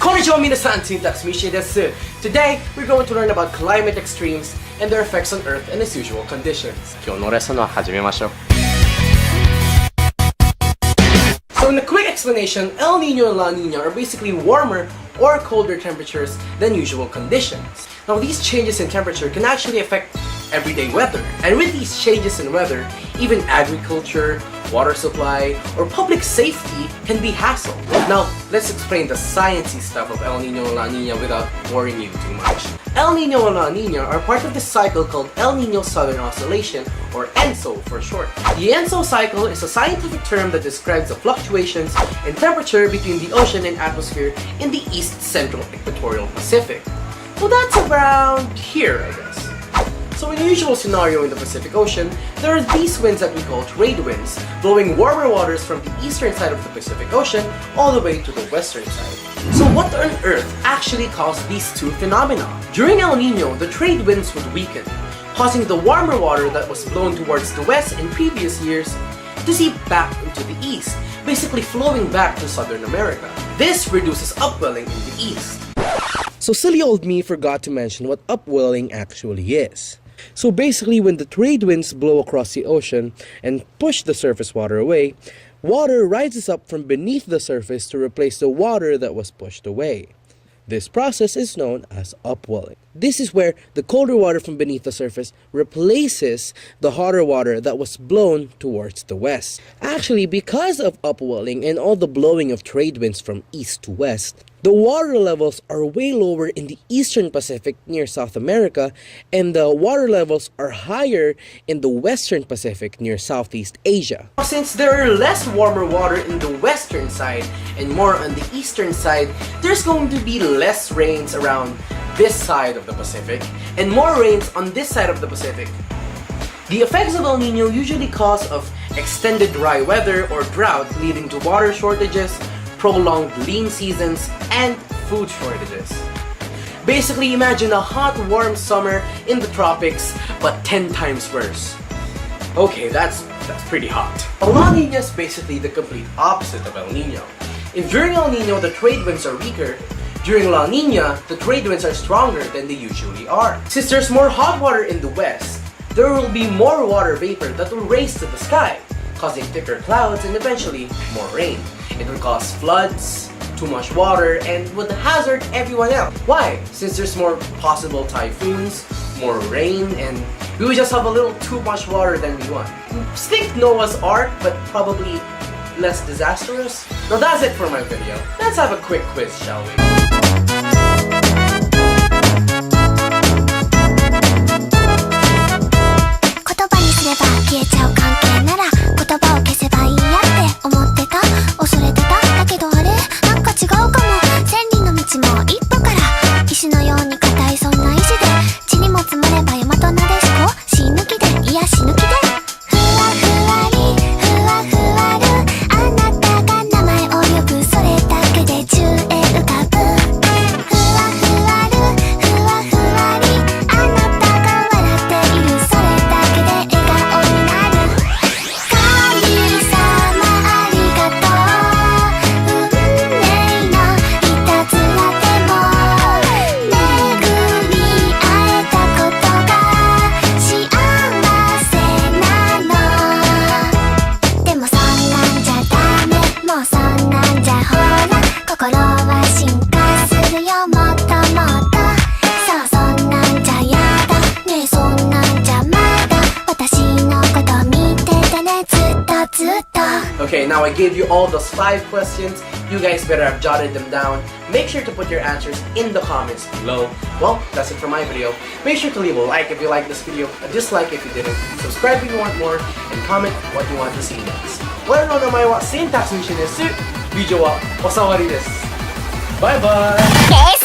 Konnichiwa minasan, syntax Mishe desu. Today, we're going to learn about climate extremes and their effects on Earth and its usual conditions. 今日のレッスンを始めましょう。So in a quick explanation, El Niño and La Niña are basically warmer or colder temperatures than usual conditions. Now these changes in temperature can actually affect everyday weather. And with these changes in weather, even agriculture, water supply, or public safety can be hassled. Now, let's explain the sciencey stuff of El Niño and La Niña without boring you too much. El Niño and La Niña are part of the cycle called El Niño Southern Oscillation, or ENSO for short. The ENSO cycle is a scientific term that describes the fluctuations in temperature between the ocean and atmosphere in the East Central Equatorial Pacific. So that's around here, I guess. So in the usual scenario in the Pacific Ocean, there are these winds that we call trade winds, blowing warmer waters from the eastern side of the Pacific Ocean all the way to the western side. So what on earth actually caused these two phenomena? During El Niño, the trade winds would weaken, causing the warmer water that was blown towards the west in previous years to seep back into the east, basically flowing back to Southern America. This reduces upwelling in the east. So silly old me forgot to mention what upwelling actually is. So basically, when the trade winds blow across the ocean and push the surface water away, water rises up from beneath the surface to replace the water that was pushed away. This process is known as upwelling. This is where the colder water from beneath the surface replaces the hotter water that was blown towards the west. Actually, because of upwelling and all the blowing of trade winds from east to west, the water levels are way lower in the eastern Pacific near South America, and the water levels are higher in the western Pacific near Southeast Asia. Since there are less warmer water in the western side and more on the eastern side, there's going to be less rains around this side of the Pacific and more rains on this side of the Pacific. The effects of El Niño usually cause of extended dry weather or drought, leading to water shortages, prolonged lean seasons, and food shortages. Basically, imagine a hot, warm summer in the tropics, but 10 times worse. Okay, that's pretty hot. La Niña is basically the complete opposite of El Niño. If during El Niño the trade winds are weaker, during La Niña the trade winds are stronger than they usually are. Since there's more hot water in the west, there will be more water vapor that will raise to the sky, causing thicker clouds and eventually more rain. It will cause floods, too much water, and would hazard everyone else. Why? Since there's more possible typhoons, more rain, and we would just have a little too much water than we want. Think Noah's Ark, but probably less disastrous. Now that's it for my video. Let's have a quick quiz, shall we? Okay, now I gave you all those 5 questions. You guys better have jotted them down. Make sure to put your answers in the comments below. Well, that's it for my video. Make sure to leave a like if you like this video, a dislike if you didn't, subscribe if you want more, and comment what you want to see next. 我の名前はsyntax Misheです。videoはおさわりです。バイバイ。